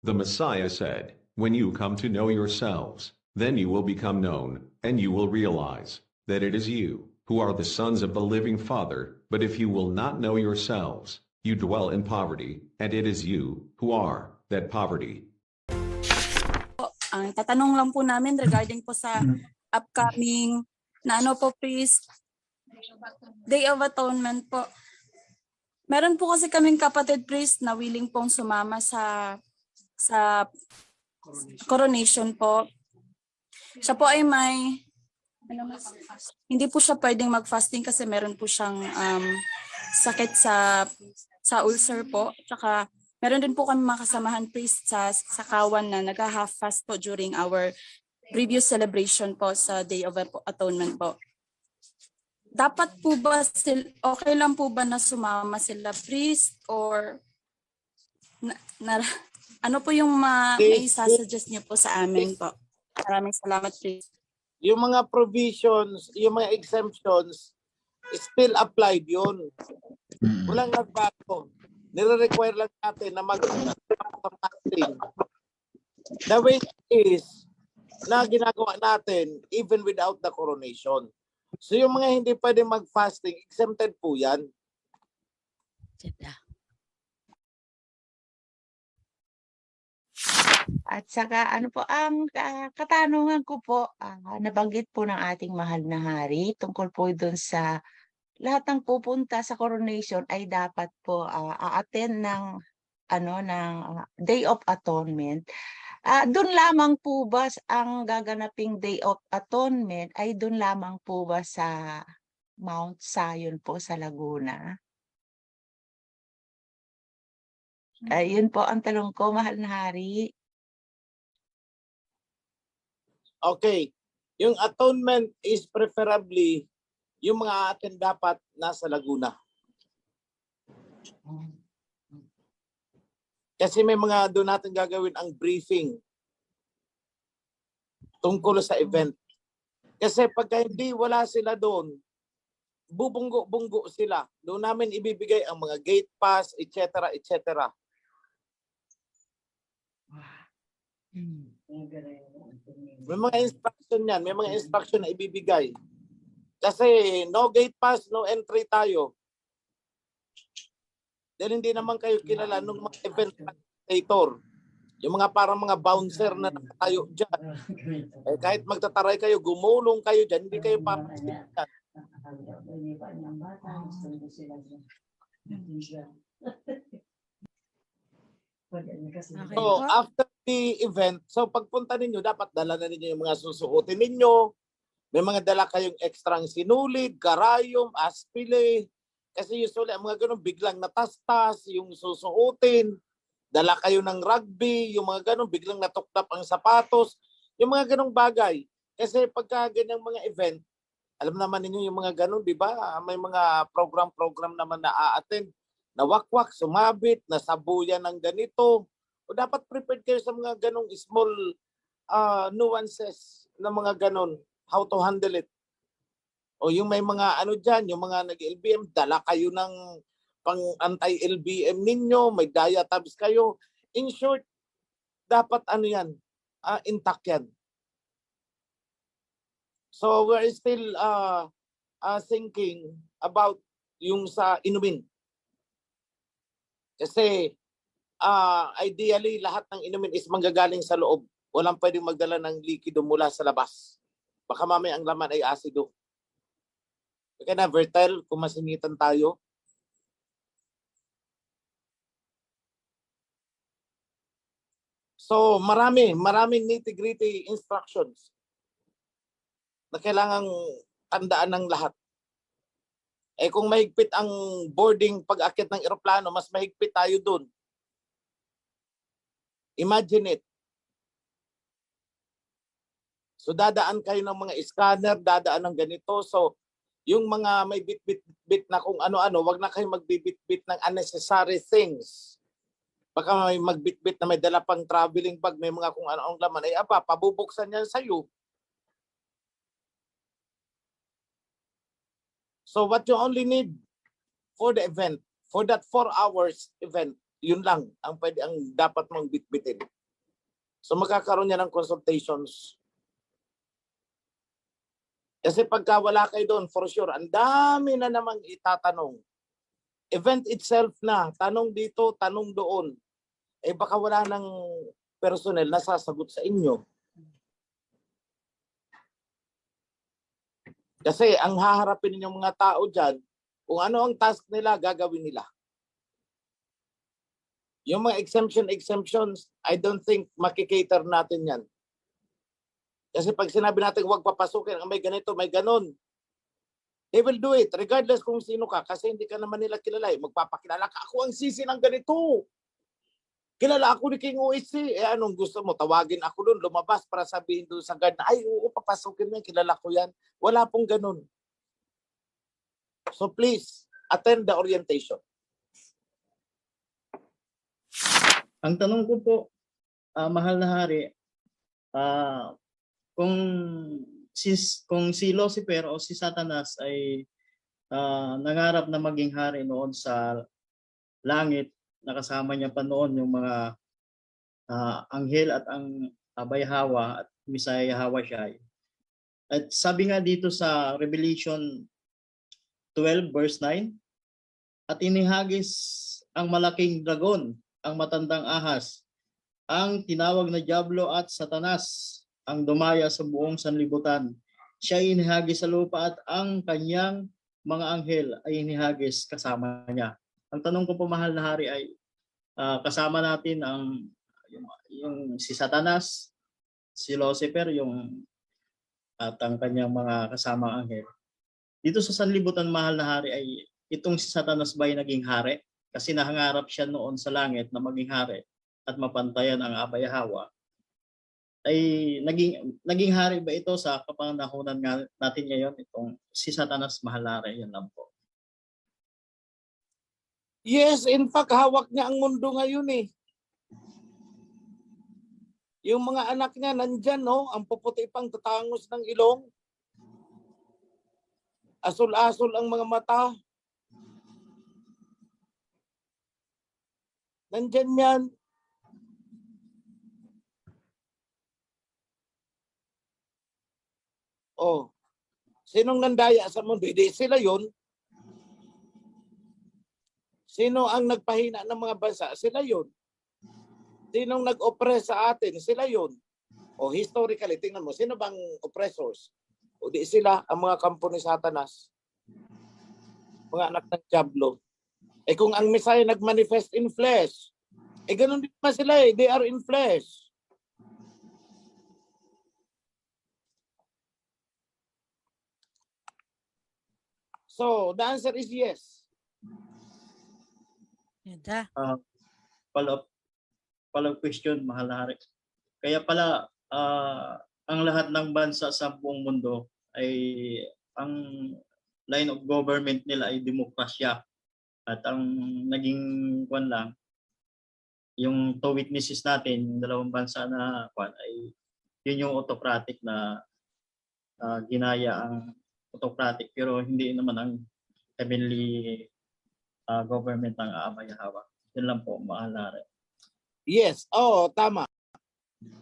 The Messiah said, "When you come to know yourselves, then you will become known, and you will realize that it is you who are the sons of the living Father. But if you will not know yourselves, you dwell in poverty, and it is you who are that poverty." Ang tatanong lang po namin regarding po sa upcoming na ano po, priest, Day of Atonement po. Meron po kasi kaming kapatid priest na willing pong sumama sa coronation po. Siya po ay may hindi po siya pwedeng mag-fasting kasi meron po siyang sakit sa ulcer po. Tsaka meron din po kami mga kasamahan priest sa Kawan na nag-half fast po during our previous celebration po sa Day of Atonement po. Dapat po ba okay lang po ba na sumama sila priest or ano po yung may sasuggest niyo po sa amin po? Maraming salamat priest. Yung mga provisions, yung mga exemptions, still applied yun. Walang nagbago. Nire-require lang natin na mag-fasting. The way is na ginagawa natin even without the coronation. So yung mga hindi pwede mag-fasting, exempted po yan. At saka ano po ang katanungan ko po, nabanggit po ng ating mahal na hari tungkol po doon sa lahat ng pupunta sa coronation ay dapat po a-attend ng Day of Atonement. Doon lamang po ba ang gaganaping Day of Atonement ay doon lamang po ba sa Mount Zion po sa Laguna? Yun po ang tanong ko, mahal na hari. Okay. Yung atonement is preferably yung mga atin dapat nasa Laguna. Kasi may mga doon natin gagawin ang briefing tungkol sa event. Kasi pagka hindi wala sila doon, bubunggo-bunggo sila. Doon namin ibibigay ang mga gate pass, etc. etc. May mga instruction yan. May mga instruction na ibibigay. Kasi no gate pass, no entry tayo. Dahil hindi naman kayo kilala nung mga event facilitator. Yung mga parang mga bouncer na tayo dyan. Eh, kahit magtataray kayo, gumulong kayo dyan, hindi kayo papasipan. So, after the event, so pagpunta ninyo, dapat dala na ninyo yung mga susuotin ninyo. May mga dala kayong ekstrang sinulid, karayom, aspile. Kasi usually, ang mga ganun, biglang natastas, yung susuotin. Dala kayo ng rugby, yung mga ganun, biglang natuklap ang sapatos. Yung mga ganung bagay. Kasi pagka ganyang mga event, alam naman ninyo yung mga ganun, di ba? May mga program naman na a-attend. Nawakwak, sumabit, nasabuyan ng ganito. O dapat prepared kayo sa mga ganung small nuances na mga ganun. How to handle it. O yung may mga ano dyan, yung mga nag-LBM, dala kayo ng pang anti-LBM ninyo, may diatabs kayo. In short, dapat ano yan, intact yan. So we're still thinking about yung sa inumin. Kasi ideally, lahat ng inumin is manggagaling sa loob. Walang pwedeng magdala ng likido mula sa labas. Baka mamaya ang laman ay asido. Kaya na, Vertel, kung masingitan tayo. So, maraming nitty-gritty instructions na kailangang tandaan ng lahat. Eh kung mahigpit ang boarding pag-akit ng eroplano, mas mahigpit tayo dun. Imagine it. So dadaan kayo ng mga scanner, dadaan ng ganito. So yung mga may bit na kung ano-ano, wag na kayo magbibit-bit ng unnecessary things. Baka may magbit-bit na may dala pang traveling bag, may mga kung ano-anong laman. Ay pabubuksan yan sa'yo. So what you only need for the event, for that 4 hours event, Yun lang ang dapat mong bitbitin. So magkakaroon niya ng consultations. Kasi pagka wala kayo doon, for sure, ang dami na namang itatanong. Event itself na, tanong dito, tanong doon. Eh baka wala ng personnel na sasagot sa inyo. Kasi ang haharapin ninyong mga tao dyan, kung ano ang task nila, gagawin nila. Yung mga exemptions, I don't think makikater natin yan. Kasi pag sinabi natin huwag papasukin, may ganito, may ganon, they will do it regardless kung sino ka kasi hindi ka naman nila kilala. Magpapakilala ka, ako ang sisi ng ganito. Kilala ako ni King OSC. Eh anong gusto mo? Tawagin ako doon, lumabas para sabihin doon sa guard na, ay oo, papasukin mo yan, kilala ko yan. Wala pong ganon. So please, attend the orientation. Ang tanong ko po, mahal na hari, kung si Lucifer o si Satanas ay nangarap na maging hari noon sa langit, nakasama niya pa noon yung mga anghel at ang Abay-Hawa at Misaya-Hawa siya. At sabi nga dito sa Revelation 12 verse 9, at inihagis ang malaking dragon, ang matandang ahas, ang tinawag na Diablo at Satanas, ang dumaya sa buong sanlibutan. Siya ay inihagis sa lupa at ang kanyang mga anghel ay inihagis kasama niya. Ang tanong ko po, mahal na hari, ay kasama natin yung si Satanas, si Lucifer, at ang kanyang mga kasamang anghel. Dito sa sanlibutan, mahal na hari, ay itong si Satanas ba ay naging hari? Kasi nahangarap siya noon sa langit na maging hari at mapantayan ang Abay-Hawa. Ay naging hari ba ito sa kapanahunan natin ngayon, itong si Satanas, mahal na hari? Yan lang po. Yes, in fact, hawak niya ang mundo ngayon eh. Yung mga anak niya nandyan, no? Ang puputi pang tatangos ng ilong. Asul-asul ang mga mata. Nandyan yan. Oh, sinong nandaya sa mundo? Hindi sila yun. Sino ang nagpahina ng mga bansa? Sila yun. Sinong nag-oppress sa atin? Sila yun. O historically, tingnan mo, sino bang oppressors? O di sila, ang mga kampo ni Satanas. Mga anak ng Diablo. Eh kung ang Messiah nag-manifest in flesh, eh ganun din naman sila eh. They are in flesh. So, the answer is yes. Follow question, mahal na hari. Kaya pala, ang lahat ng bansa sa buong mundo ay ang line of government nila ay demokrasya. At ang naging lang, yung two witnesses natin, yung dalawang bansa na ay yun yung autocratic na ginaya ang autocratic, pero hindi naman ang heavenly government ng Abay-Hawa. Yun lang po, mahal na rin. Yes, tama.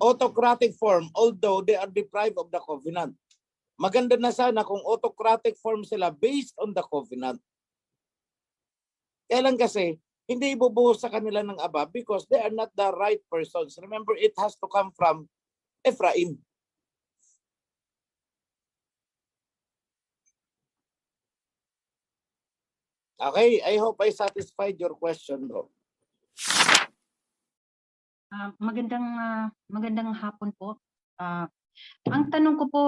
Autocratic form, although they are deprived of the covenant. Maganda na sana kung autocratic form sila based on the covenant. Kaya lang kasi, hindi ibubuhos sa kanila ng Aba because they are not the right persons. Remember, it has to come from Ephraim. Okay, I hope I satisfied your question, bro. Magandang hapon po. Ang tanong ko po,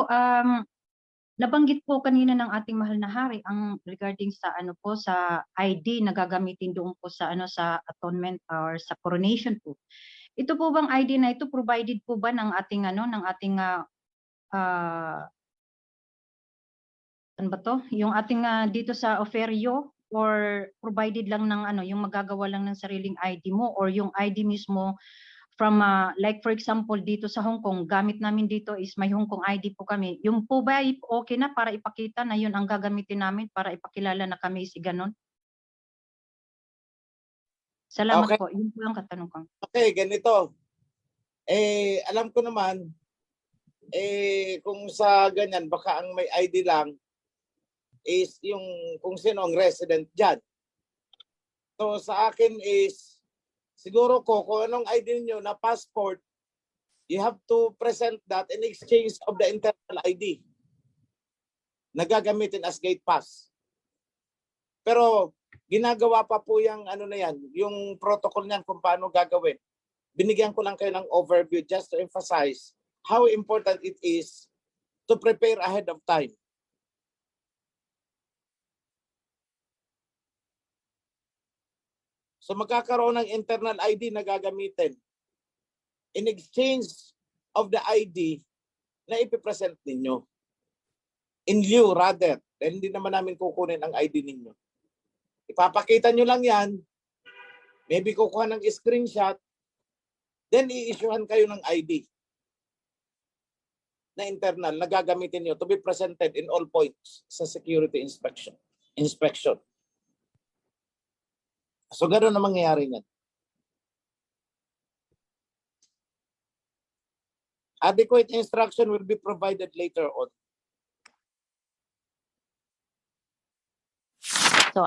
nabanggit po kanina ng ating mahal na hari ang regarding sa sa ID na gagamitin doon po sa sa atonement or sa coronation po. Ito po bang ID na ito provided po ba ng ating yung ating dito sa Oferio, or provided lang ng yung magagawa lang ng sariling ID mo, or yung ID mismo from like for example dito sa Hong Kong, gamit namin dito is may Hong Kong ID po kami. Yung po ba okay na para ipakita na yun ang gagamitin namin para ipakilala na kami si ganon? Salamat Okay. po. Yun po ang katanungan. Okay, ganito. Alam ko naman, kung sa ganyan, baka ang may ID lang is yung kung sino ang resident dyan. So sa akin is, siguro ko, kung anong ID niyo na passport, you have to present that in exchange of the internal ID na gagamitin as gate pass. Pero ginagawa pa po yung ano na yan, yung protocol niyan kung paano gagawin. Binigyan ko lang kayo ng overview just to emphasize how important it is to prepare ahead of time. So magkakaroon ng internal ID na gagamitin in exchange of the ID na ipipresent ninyo. In lieu rather, dahil hindi naman namin kukunin ang ID ninyo. Ipapakita nyo lang yan, maybe kukuha ng screenshot, then i-issuehan kayo ng ID na internal na gagamitin nyo to be presented in all points sa security inspection. So gano'n na mangyayari niyan. Adequate instruction will be provided later on. So,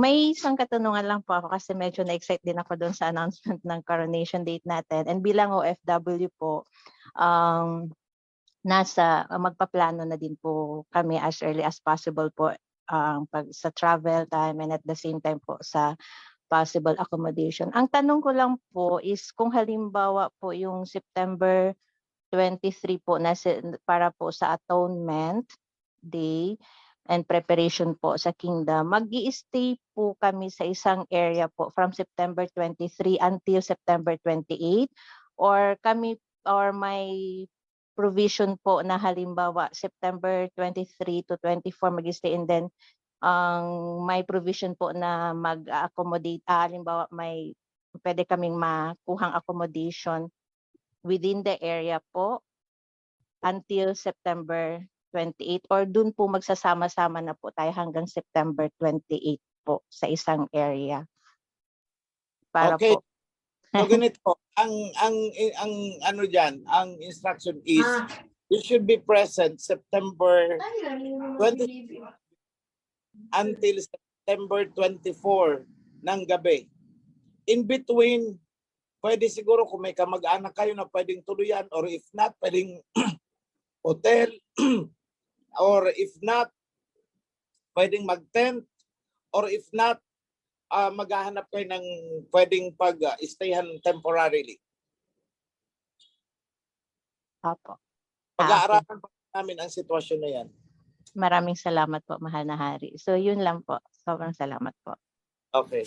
may isang katanungan lang po ako kasi medyo na-excite din ako doon sa announcement ng coronation date natin. And bilang OFW po, magpaplano na din po kami as early as possible po sa travel time and at the same time po sa possible accommodation. Ang tanong ko lang po is kung halimbawa po yung September 23 po para po sa Atonement Day and preparation po sa Kingdom, mag-i-stay po kami sa isang area po from September 23 until September 28 or may provision po na halimbawa September 23 to 24 mag-i-stay and then may provision po na mag-accommodate, halimbawa pwede kaming makuhang accommodation within the area po until September 28 or dun po magsasama-sama na po tayo hanggang September 28 po sa isang area. Para Okay. po. So ganito, ang ano diyan, ang instruction is you should be present September 20 until September 24 ng gabi. In between, pwede siguro kung may kamag-anak kayo na pwedeng tuluyan or if not, pwedeng hotel or if not, pwedeng mag-tent or if not, maghahanap kayo ng pwedeng pag-stayhan temporarily. Opo. Pag-aaralan pa namin ang sitwasyon na yan. Maraming salamat po, mahal na hari. So yun lang po. Sobrang salamat po. Okay.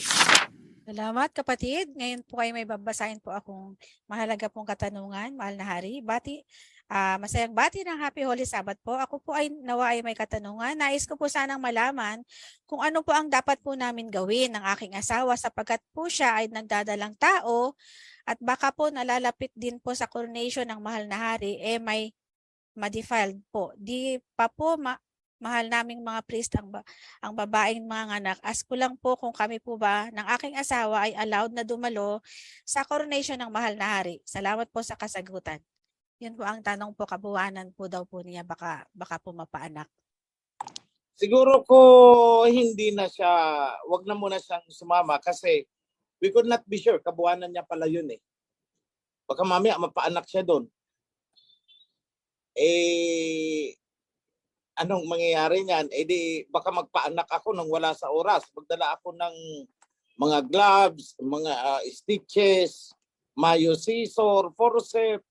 Salamat kapatid. Ngayon po ay may babasahin po akong mahalaga pong katanungan, mahal na hari. Masayang bati ng Happy Holy Sabbath po. Ako po ay nawa ay may katanungan. Nais ko po sanang malaman kung ano po ang dapat po namin gawin ng aking asawa sapagkat po siya ay nagdadalang tao at baka po nalalapit din po sa coronation ng mahal na hari may ma-defiled po. Di pa po mahal naming mga priest ang babaeng mga anak. Ask ko lang po kung kami po ba ng aking asawa ay allowed na dumalo sa coronation ng mahal na hari. Salamat po sa kasagutan. Yun po ang tanong po, kabuuanan po daw po niya, baka po mapaanak. Siguro ko hindi na siya, wag na muna siyang sumama kasi we could not be sure, kabuuanan niya pala yun eh. Baka mamaya mapaanak siya doon. Anong mangyayari niyan? Di baka magpaanak ako nang wala sa oras. Magdala ako ng mga gloves, mga stitches, mayo scissor, forceps,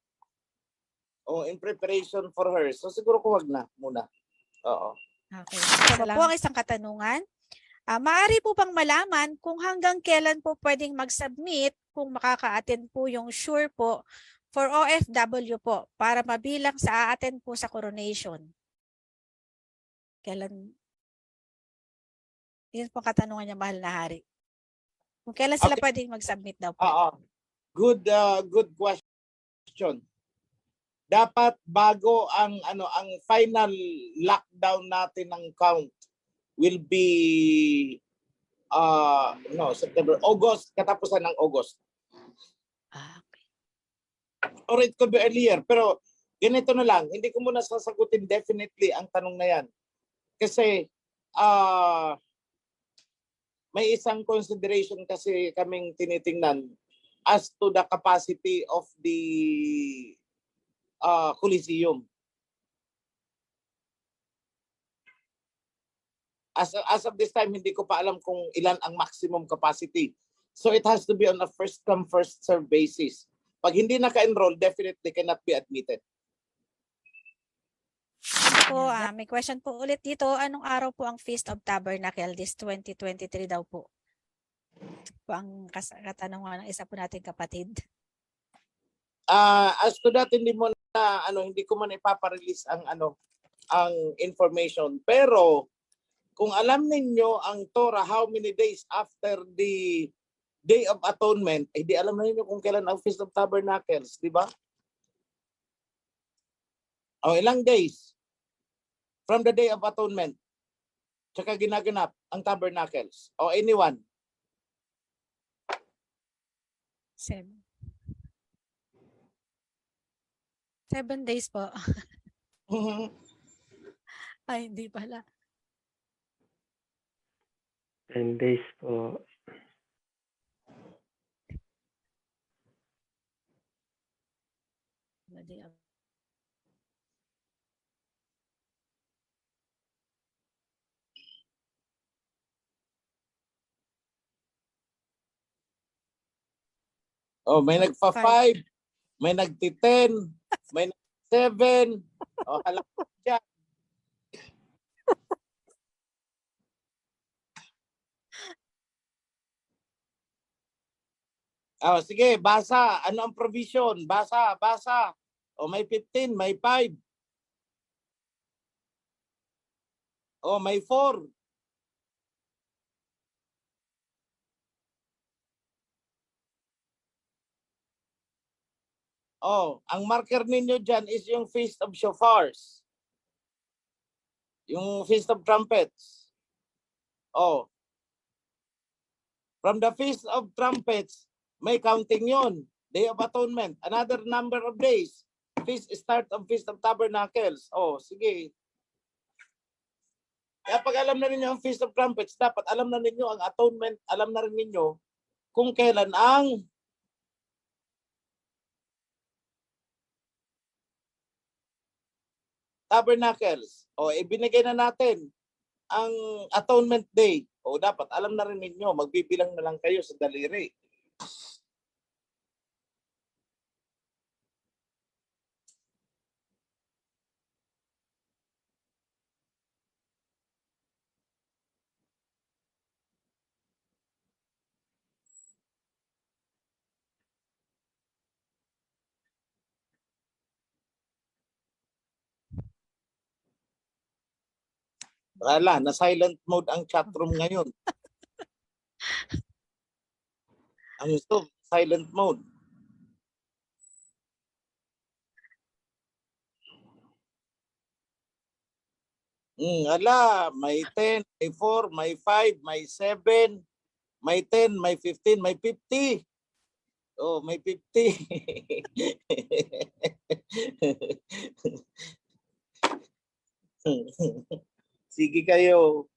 in preparation for her. So siguro ko wag na muna. Oo. Okay. Salamat po ang isang katanungan. Maaari po bang malaman kung hanggang kailan po pwedeng mag-submit kung makaka-attend po yung sure po for OFW po para mabilang sa a-attend po sa coronation? Kailan? Yun po katanungan niya, mahal na hari. Kung kailan sila pwedeng mag-submit daw po? Good question. Dapat bago ang final lockdown natin ng count will be No, September, August, katapusan ng August. Okay. Or it could be earlier. Pero ganito na lang, hindi ko muna sasagutin definitely ang tanong na yan. Kasi may isang consideration kasi kaming tinitingnan as to the capacity of the Coliseum. As of this time, hindi ko pa alam kung ilan ang maximum capacity. So it has to be on a first come, first serve basis. Pag hindi naka-enroll, definitely cannot be admitted. Po, may question po ulit dito. Anong araw po ang Feast of Tabernacle this 2023 daw po? Ito po ang katanungan ng isa po nating kapatid. As to that, hindi ko man ipaparelease ang information. Pero kung alam ninyo ang Torah, how many days after the Day of Atonement, di alam na ninyo kung kailan ang Feast of Tabernacles, di ba? O ilang days from the Day of Atonement, tsaka ginaganap ang Tabernacles. O anyone? 7 days po. Ay, hindi pala. 10 days po. Oh, may nagpa-5, may nagti-10, may nag-7. Oh, halak dyan. Oh, sige, basa. Ano ang provision? Basa. Oh, may 15, may 5. Oh, may 4. Oh, ang marker ninyo dyan is yung Feast of Shofars. Yung Feast of Trumpets. Oh. From the Feast of Trumpets, may counting yon. Day of Atonement, another number of days. Start of Feast of Tabernacles. Oh, sige. Kaya pag alam na ninyo ang Feast of Trumpets, dapat alam na ninyo ang Atonement, alam na rin ninyo kung kailan ang Tabernacles. O, ibinigay na natin ang Atonement Day. O, dapat alam na rin ninyo, magbibilang na lang kayo sa daliri. Wala, na silent mode ang chatroom ngayon. Ano ito? Silent mode. Ala, may 10, may 4, may 5, may 7, may 10, may 15, may 50. Oh, may 50. Sige kayo.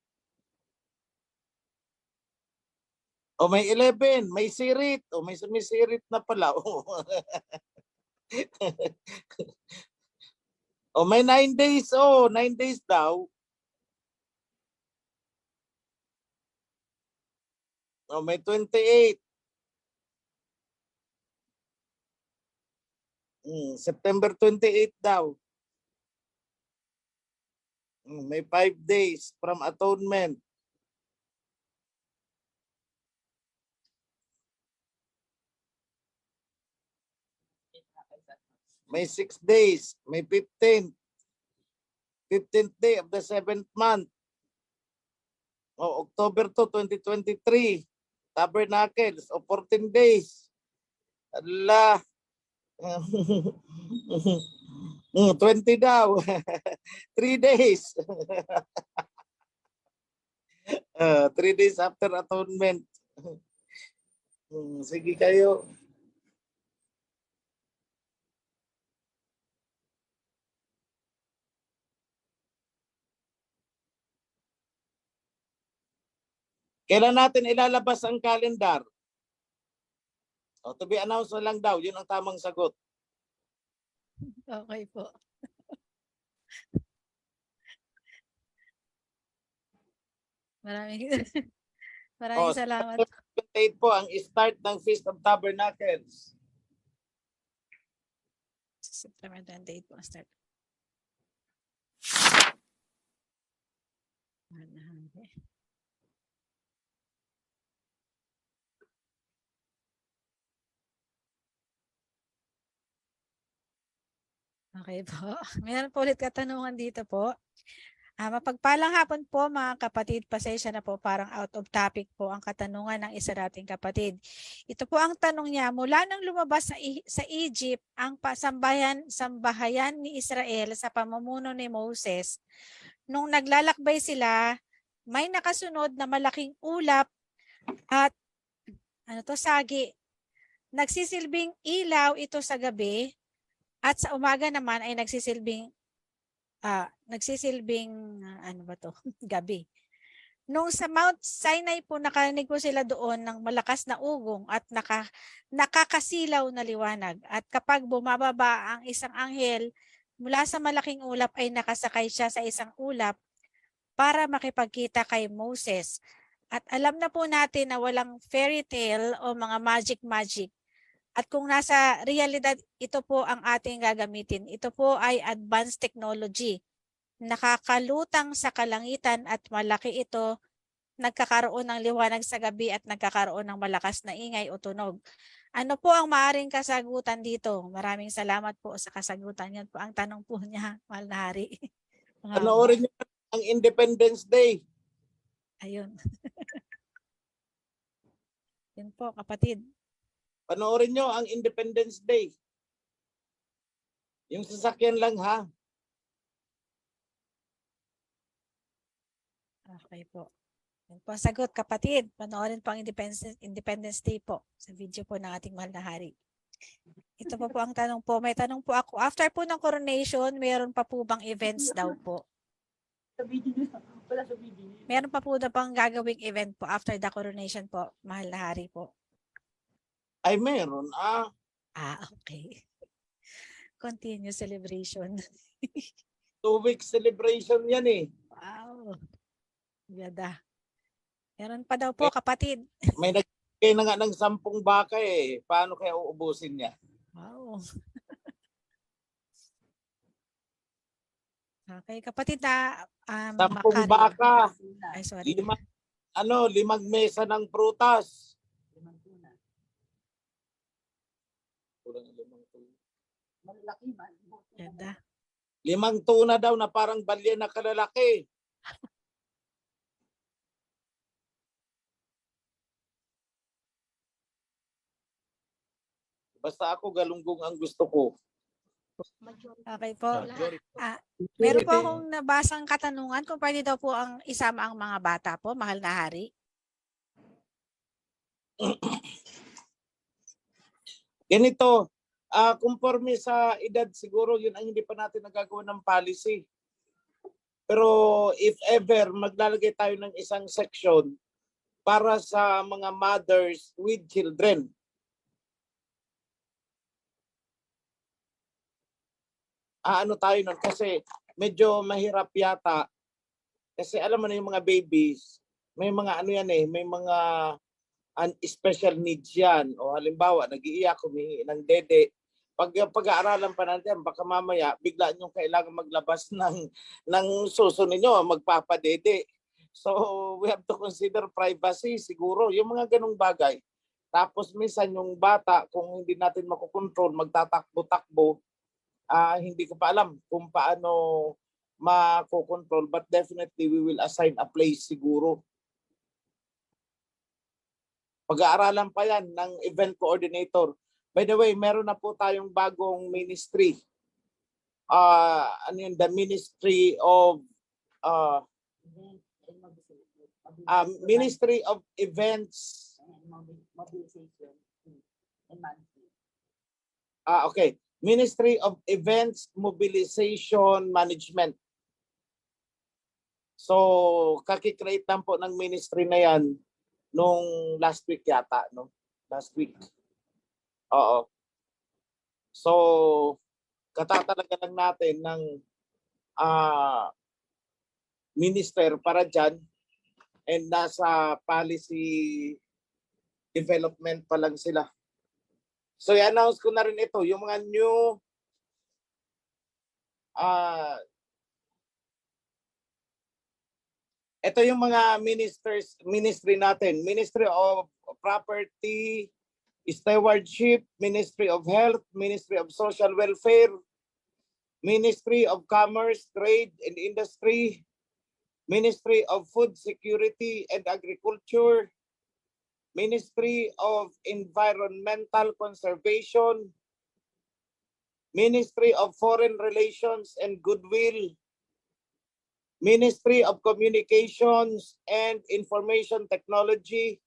O may 11, may sirit. O may sumisirit na pala. O may 9 days. O, 9 days daw. O may 28. September 28 daw. May 5 days from Atonement. May 6 days. May 15th. 15th day of the 7th month. O, October 2, 2023. Tabernacles. O, 14 days. Allah. 20 daw. 3 days. 3 days after atonement. Sige kayo. Kailan natin ilalabas ang calendar? O, to be announced na lang daw. Yun ang tamang sagot. Okay po. Maraming maraming salamat. Date po ang start ng Feast of Tabernacles. September 28 po ang start. Okay po. Meron po ulit katanungan dito po. Mapagpalang hapon po mga kapatid, pasensya na po, parang out of topic po ang katanungan ng isa nating kapatid. Ito po ang tanong niya, mula nang lumabas sa Egypt ang sambahayan ni Israel sa pamumuno ni Moses, nung naglalakbay sila, may nakasunod na malaking ulap at sagi. Nagsisilbing ilaw ito sa gabi at sa umaga naman ay nagsisilbing gabi. Nung sa Mount Sinai po nakarinig po sila doon ng malakas na ugong at nakakasilaw na liwanag. At kapag bumababa ang isang anghel mula sa malaking ulap ay nakasakay siya sa isang ulap para makipagkita kay Moses. At alam na po natin na walang fairy tale o mga magic. At kung nasa realidad, ito po ang ating gagamitin. Ito po ay advanced technology. Nakakalutang sa kalangitan at malaki ito. Nagkakaroon ng liwanag sa gabi at nagkakaroon ng malakas na ingay o tunog. Ano po ang maaring kasagutan dito? Maraming salamat po sa kasagutan. Yan po ang tanong po niya, mahal na hari. Panoorin niyo ang Independence Day. Ayun. Yun po, kapatid. Panoorin nyo ang Independence Day. Yung sasakyan lang, ha? Okay po. Yan po ang sagot, kapatid. Panoorin po ang Independence Day po sa video po ng ating mahal na hari. Ito po ang tanong po. May tanong po ako. After po ng coronation, mayroon pa po bang events daw po? Meron pa po na bang gagawing event po after the coronation po, mahal na hari po? Ay, meron. Okay. Continue celebration. 2-week celebration yan eh. Wow. Ganda. Meron pa daw po, kapatid. May nagbigay na nga ng 10 baka eh. Paano kaya uubusin niya? Wow. Okay, kapatid na 10 baka. Ay, sorry. 5 mesa ng prutas. Ganda. 5 tuna daw na parang balye na kalalaki. Basta ako galunggong ang gusto ko. Okay po. Meron po akong nabasang katanungan kung pwede daw po ang isama ang mga bata po, mahal na hari. Ganito, conforme sa edad siguro yun ang hindi pa natin nagagawa ng policy. Pero if ever maglalagay tayo ng isang section para sa mga mothers with children. Ano tayo nun? Kasi medyo mahirap yata. Kasi alam mo na yung mga babies, may mga ano yan eh, may mga special needs yan. O halimbawa, nag-iiyak, humingi ng dede. Pag-aaralan pa natin, baka mamaya bigla nyo kailangan maglabas ng suso ninyo, magpapadede. So we have to consider privacy siguro, yung mga ganong bagay. Tapos minsan yung bata, kung hindi natin makukontrol, magtatakbo-takbo, hindi ko pa alam kung paano makukontrol, but definitely we will assign a place siguro. Pag-aaralan pa yan ng event coordinator. By the way, meron na po tayong bagong ministry. The Ministry of Ministry of Events. Okay. Ministry of Events Mobilization Management. So, kakikreate lang po ng ministry na yan nung last week yata, no? Last week. Oo. So, katatalaga lang natin ng minister para dyan, and nasa policy development pa lang sila. So, i-announce ko na rin ito, yung mga new ito yung mga ministry natin. Ministry of Property, Stewardship, Ministry of Health, Ministry of Social Welfare, Ministry of Commerce, Trade and Industry, Ministry of Food Security and Agriculture, Ministry of Environmental Conservation, Ministry of Foreign Relations and Goodwill, Ministry of Communications and Information Technology,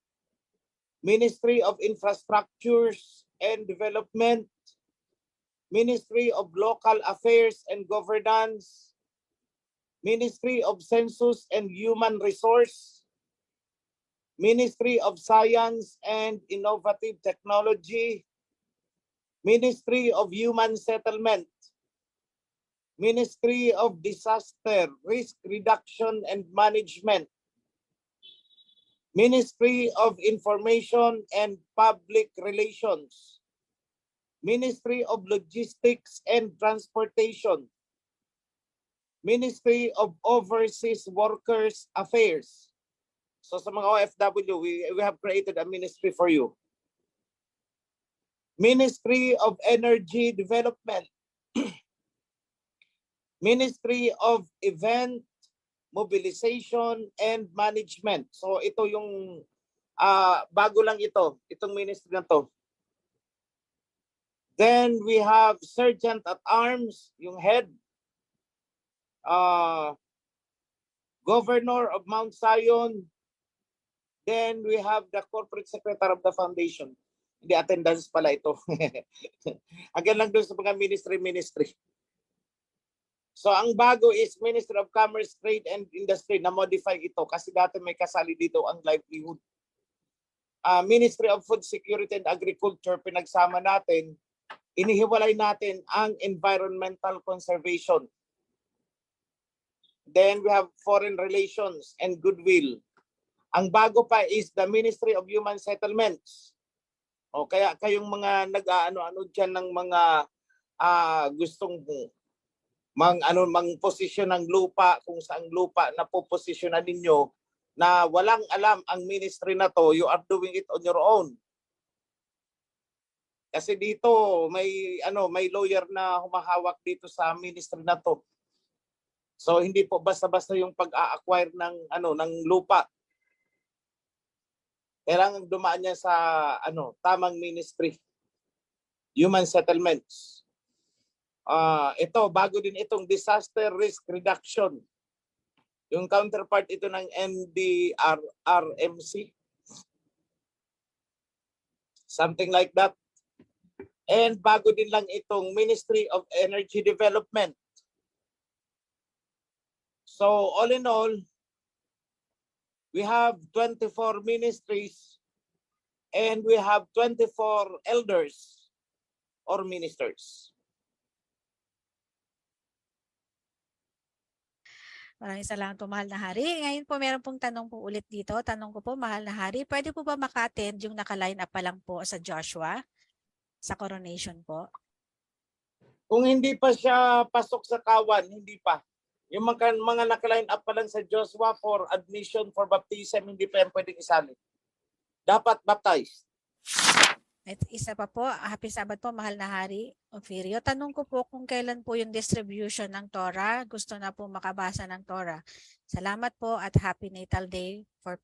Ministry of Infrastructures and Development, Ministry of Local Affairs and Governance, Ministry of Census and Human Resource, Ministry of Science and Innovative Technology, Ministry of Human Settlement, Ministry of Disaster Risk Reduction and Management, Ministry of Information and Public Relations, Ministry of Logistics and Transportation, Ministry of Overseas Workers Affairs. So sa mga OFW, we have created a ministry for you. Ministry of Energy Development, Ministry of Event, Mobilization, and Management. So ito yung bago lang ito, itong ministry na to. Then we have Sergeant at Arms, yung head. Governor of Mount Zion. Then we have the Corporate Secretary of the Foundation. Hindi attendance pala ito. Hanggang lang doon sa mga ministry. So ang bago is Ministry of Commerce, Trade and Industry. Na-modify ito kasi dati may kasali dito ang livelihood. Ministry of Food Security and Agriculture, pinagsama natin. Inihiwalay natin ang environmental conservation. Then we have Foreign Relations and Goodwill. Ang bago pa is the Ministry of Human Settlements. O kaya kayong mga nag-ano-ano diyan ng mga gustong posisyon ng lupa, kung saang lupa na poposisyonan ninyo na walang alam ang ministry na to, you are doing it on your own. Kasi dito may lawyer na humahawak dito sa ministry na to. So hindi po basta-basta yung pag-a-acquire ng lupa. Kailangan dumaan niya sa tamang ministry. Human Settlements. Ito, bago din itong Disaster Risk Reduction. Yung counterpart ito ng NDRRMC. Something like that. And bago din lang itong Ministry of Energy Development. So all in all, we have 24 ministries and we have 24 elders or ministers. Maraming salamat po, Mahal na Hari. Ngayon po, meron pong tanong po ulit dito. Tanong ko po, Mahal na Hari, pwede po ba maka-attend yung naka-line up pa lang po sa Joshua? Sa coronation po? Kung hindi pa siya pasok sa kawan, hindi pa. Yung mga naka-line up pa lang sa Joshua for admission for baptism, hindi pa yan pwedeng isali. Dapat baptized. At isa pa po, happy Sabbath po, Mahal na Hari Ofirio. Tanong ko po kung kailan po yung distribution ng Torah. Gusto na po makabasa ng Torah. Salamat po at Happy Natal Day for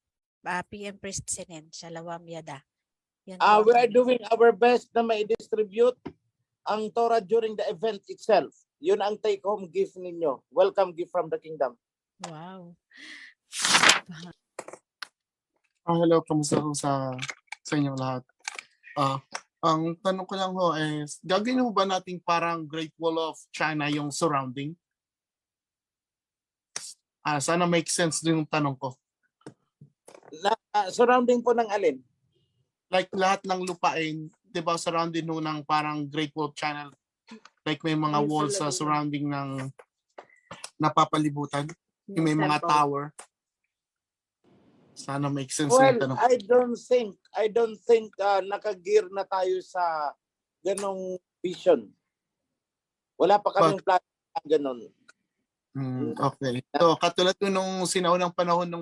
PM Priest Sinin. Shalom Yada. We are doing our best na mai-distribute ang Torah during the event itself. Yun ang take-home gift ninyo. Welcome gift from the kingdom. Wow. Hello, kamusta ho sa inyong lahat? Ang tanong ko lang ho is, gagawin ho ba nating parang Great Wall of China yung surrounding? Sana make sense din yung tanong ko. Surrounding po ng alin? Like lahat ng lupain, di ba surrounding ho ng parang Great Wall of China? Like may mga walls sa surrounding ng napapalibutan, yung may mga tower. Sana make sense Well, yung tanong. I don't think nakagear na tayo sa ganong vision. Wala pa kaming plan na ganon. Okay. So katulad nung sinaunang panahon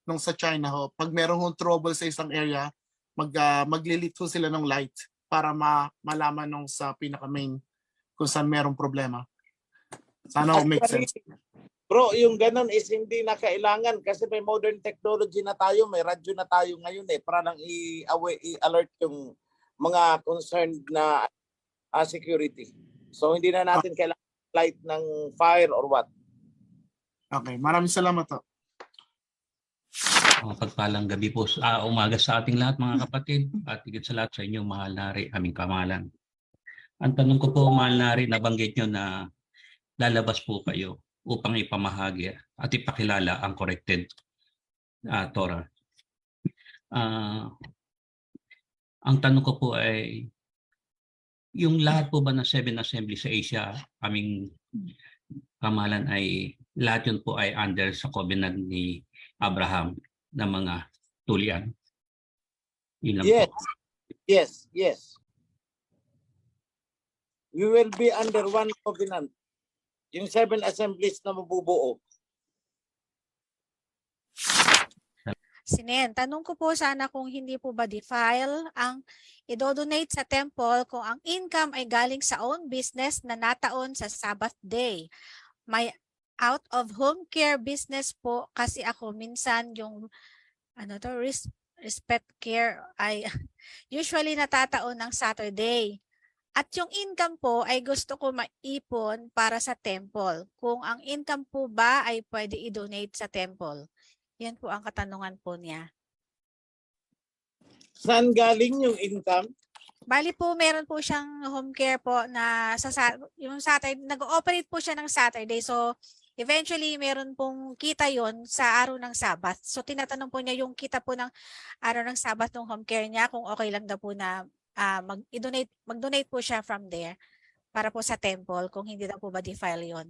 nung sa China ho, pag meron hong trouble sa isang area, maglilit ho sila ng light para malaman nung sa pinaka main kung saan merong problema. Sana make sense. Bro, yung ganon is hindi na kailangan kasi may modern technology na tayo, may radyo na tayo ngayon para lang i-alert yung mga concerned na security. So hindi na natin kailangan light ng fire or what. Okay, maraming salamat po. Pagpalang gabi po, umaga sa ating lahat mga kapatid at higit sa lahat sa inyong mahal na hari, aming kamalan. Ang tanong ko po, mahal na hari, nabanggit nyo na lalabas po kayo upang ipamahagi at ipakilala ang corrected Torah. Ang tanong ko po ay, yung lahat po ba ng 7 assembly sa Asia, aming kamalan ay, lahat yun po ay under sa covenant ni Abraham na mga tulian? Yun lang po. Yes. We will be under one covenant. Yung 7 assemblies na mabubuo. Sinen, tanong ko po sana kung hindi po ba defile ang idodonate sa temple kung ang income ay galing sa own business na nataon sa Sabbath day. May out of home care business po kasi ako minsan yung respect care ay usually natataon ng Saturday. At yung income po ay gusto ko maipon para sa temple. Kung ang income po ba ay pwede i-donate sa temple. Yan po ang katanungan po niya. Saan galing yung income? Bali po, meron po siyang home care po na yung Saturday, nag-ooperate po siya ng Saturday. So, eventually, meron pong kita yon sa araw ng Sabbath. So, tinatanong po niya yung kita po ng araw ng Sabbath ng home care niya kung okay lang daw po na mag-donate po siya from there para po sa temple kung hindi daw po ba defile yon.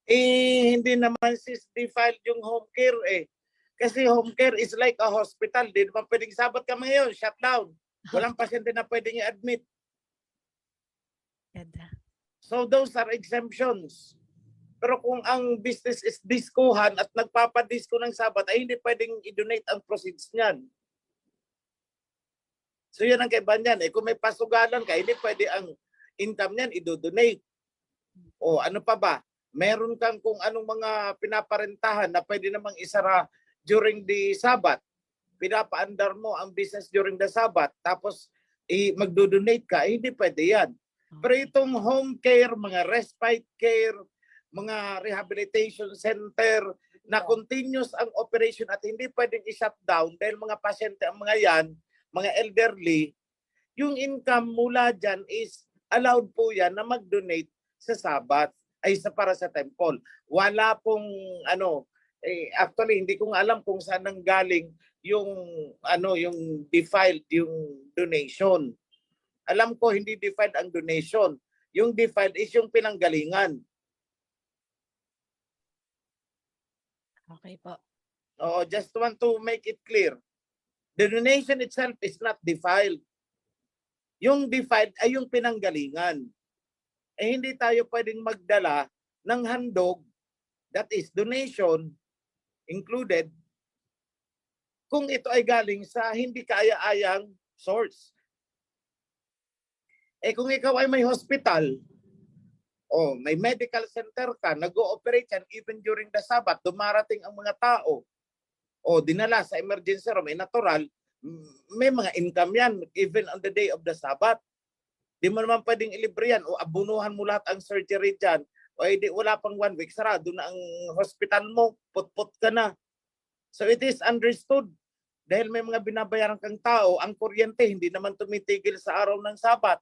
Hindi naman defiled yung home care Kasi home care is like a hospital. Di naman pwedeng Sabat ka ngayon, shut down. Walang pasyente na pwedeng i-admit. So those are exemptions. Pero kung ang business is diskohan at nagpapadisko ng Sabat, ay hindi pwedeng i-donate ang proceeds niyan. So yan ang kaibahan niyan. Kung may pasugalan ka, hindi pwede ang income niyan i-donate. O ano pa ba? Meron kang kung anong mga pinaparentahan na pwede namang isara during the Sabbath. Pinapaandar mo ang business during the Sabbath. Tapos magdo-donate ka, hindi pwede yan. Pero itong home care, mga respite care, mga rehabilitation center na continuous ang operation at hindi pwedeng i-shut down dahil mga pasyente ang mga yan, mga elderly, yung income mula dyan is allowed po yan na mag-donate sa Sabbath para sa temple. Wala pong actually hindi ko alam kung saan nanggaling yung yung defiled yung donation. Alam ko hindi defiled ang donation. Yung defiled is yung pinanggalingan. Okay po. Just want to make it clear. The donation itself is not defiled. Yung defiled ay yung pinanggalingan. Hindi tayo pwedeng magdala ng handog, that is donation included, kung ito ay galing sa hindi kaaya-ayang source. Kung ikaw ay may hospital, may medical center ka, nag-ooperate yan even during the Sabbath, dumarating ang mga tao, dinala sa emergency room, natural, may mga income yan even on the day of the Sabbath. Di mo naman pwedeng ilibre yan o abunuhan mo lahat ang surgery dyan wala pang 1 week, sarado na ang hospital mo, put-put ka na. So it is understood Dahil may mga binabayaran kang tao, ang kuryente hindi naman tumitigil sa araw ng Sabat.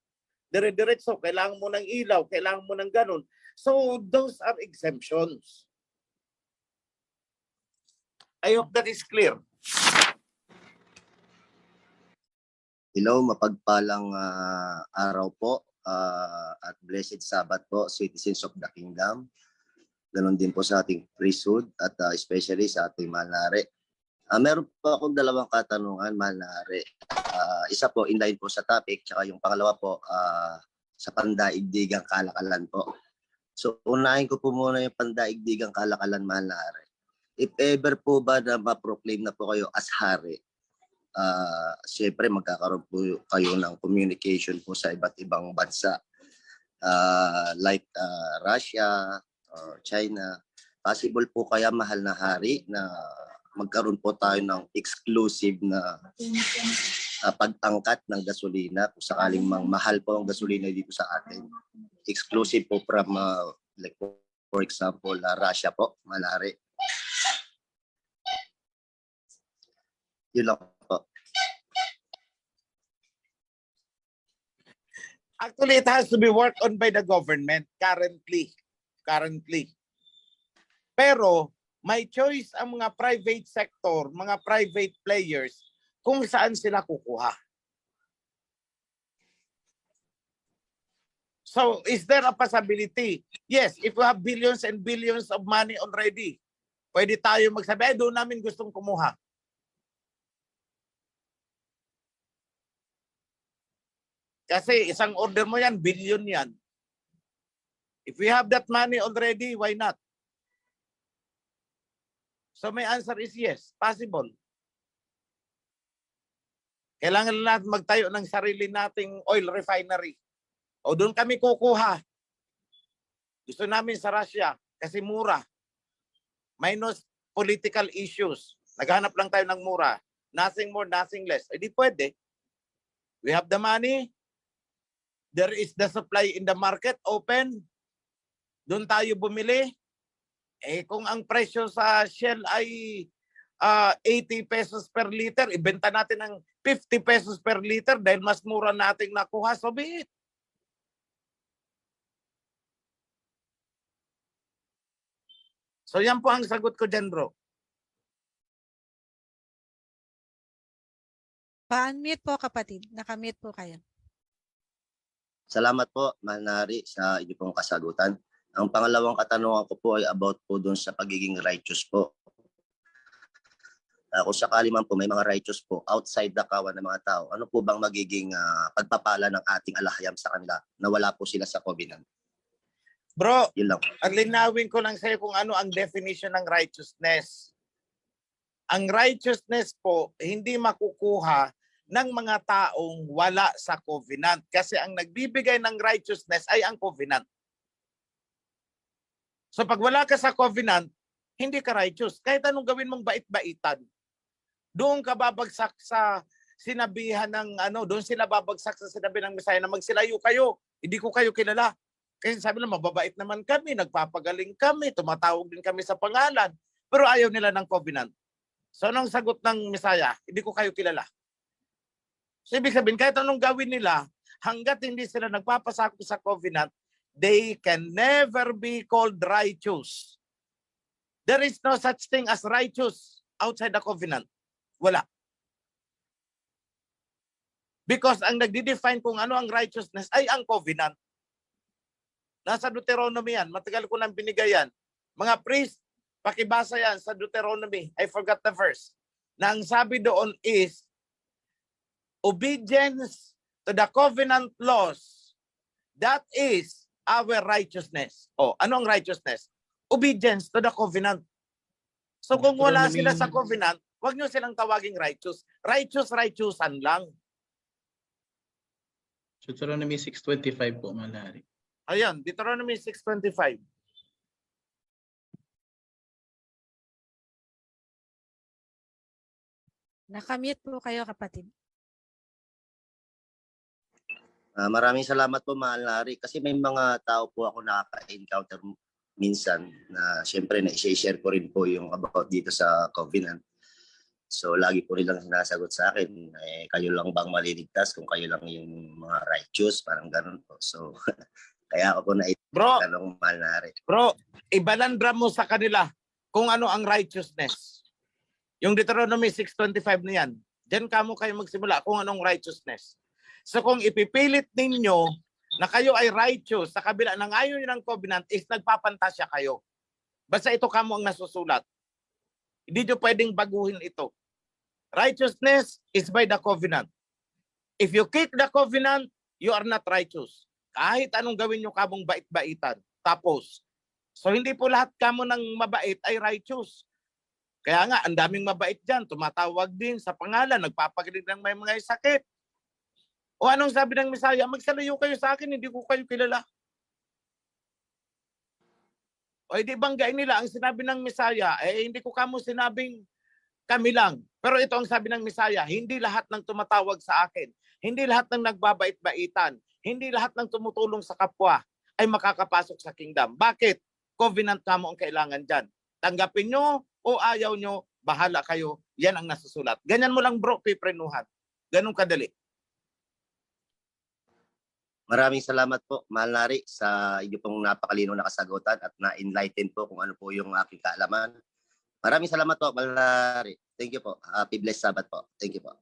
Dire-diretso, kailangan mo ng ilaw, kailangan mo ng ganun. So those are exemptions. I hope that is clear. Hello, mapagpalang araw po at blessed Sabbath po, citizens of the kingdom. Ganon din po sa ating priesthood at especially sa ating mahal na hari. Meron po akong dalawang katanungan, mahal na hari. Isa po in line po sa topic, tsaka yung pangalawa po sa pandaigdigang kalakalan po. So unahin ko po muna yung pandaigdigang kalakalan, mahal na hari. If ever po ba na ma-proclaim na po kayo as hari, siyempre magkakaroon po kayo ng communication po sa iba't ibang bansa like Russia or China. Possible po kaya, mahal na hari, na magkaroon po tayo ng exclusive na pag-angkat ng gasolina kung sakaling mahal po ang gasolina dito sa atin. Exclusive po from like for example Russia po, mahal na hari. Yun lang po. Actually, it has to be worked on by the government currently. Pero may choice ang mga private sector, mga private players kung saan sila kukuha. So, is there a possibility? Yes, if we have billions and billions of money already, pwede tayo magsabi, doon namin gustong kumuha. Kasi isang order mo yan, billion yan. If we have that money already, why not? So my answer is yes, possible. Kailangan natin magtayo ng sarili nating oil refinery. O doon kami kukuha. Gusto namin sa Russia kasi mura. Minus political issues. Naghanap lang tayo ng mura. Nothing more, nothing less. Eh di pwede. We have the money. There is the supply in the market open. Doon tayo bumili. Eh kung ang presyo sa Shell ay 80 pesos per liter, ibenta natin ng 50 pesos per liter dahil mas mura nating nakuha, so be it. So yan po ang sagot ko dyan, bro. Pa-unmute po, kapatid. Nakamute po kayo. Salamat po, mahal na hari, sa inyo pong kasagutan. Ang pangalawang katanungan ko po ay about po doon sa pagiging righteous po. Kung sakali man po may mga righteous po outside the kawan ng mga tao, ano po bang magiging pagpapala ng ating alahayam sa kanila na wala po sila sa covenant? Bro, Yun lang. ang linawin ko lang sa'yo kung ano ang definition ng righteousness. Ang righteousness po, hindi makukuha ng mga taong wala sa covenant. Kasi ang nagbibigay ng righteousness ay ang covenant. So pag wala ka sa covenant, hindi ka righteous. Kahit anong gawin mong bait-baitan, doon ka babagsak sa sinabihan ng doon sila babagsak sa sinabi ng Messiah na magsilayo kayo. Hindi ko kayo kilala. Kasi sabi nila, mababait naman kami, nagpapagaling kami, tumatawag din kami sa pangalan. Pero ayaw nila ng covenant. So anong sagot ng Messiah? Hindi ko kayo kilala. So ibig sabihin, kahit anong gawin nila, hanggat hindi sila nagpapasakop sa covenant, they can never be called righteous. There is no such thing as righteous outside the covenant. Wala. Because ang nagdi-define kung ano ang righteousness ay ang covenant. Nasa Deuteronomy yan. Matagal ko nang binigay yan. Mga priest, pakibasa yan sa Deuteronomy. I forgot the verse. Na ang sabi doon is, obedience to the covenant laws, that is our righteousness. Ano ang righteousness? Obedience to the covenant. So kung wala sila sa covenant, huwag nyo silang tawaging righteous. Righteous-righteousan lang. Deuteronomy 6:25 po, mahal na hari. Ayan, Deuteronomy 6:25. Nakamute po kayo, kapatid. Maraming salamat po, mahal na hari, kasi may mga tao po ako nakaka-encounter minsan na siyempre na i-share ko rin po yung about dito sa covenant. So lagi po nilang sinasagot sa akin, eh, kayo lang bang maliligtas kung kayo lang yung mga righteous, parang ganun po. So kaya ako po Bro, naitanong, Mahal na Hari. bro, ibalandra mo sa kanila kung ano ang righteousness. Yung Deuteronomy 6:25 na yan, diyan kamo kayo magsimula kung anong righteousness. So kung ipipilit ninyo na kayo ay righteous sa kabila ng ayaw nyo ng covenant, is nagpapantasya kayo. Basta ito kamo ang nasusulat. Hindi nyo pwedeng baguhin ito. Righteousness is by the covenant. If you kick the covenant, you are not righteous. Kahit anong gawin nyo kamong bait-baitan. Tapos, so hindi po lahat kamo ng mabait ay righteous. Kaya nga, ang daming mabait dyan. Tumatawag din sa pangalan, nagpapagaling ng may mga sakit. O anong sabi ng Messiah? Magsalayo kayo sa akin, hindi ko kayo kilala. O hindi banggain nila ang sinabi ng Messiah, eh hindi ko kamo sinabing kami lang. Pero ito ang sabi ng Messiah, hindi lahat ng tumatawag sa akin, hindi lahat ng nagbabait-baitan, hindi lahat ng tumutulong sa kapwa ay makakapasok sa kingdom. Bakit? Covenant kamo ang kailangan dyan. Tanggapin nyo o ayaw nyo, bahala kayo. Yan ang nasusulat. Ganyan mo lang bro, piprenuhan. Ganun kadali. Maraming salamat po, Mahal na Hari, sa inyo pong napakalino na kasagutan at na-enlighten po kung ano po yung aking kaalaman. Maraming salamat po, Mahal na Hari. Thank you po. Happy blessed Sabbath po. Thank you po.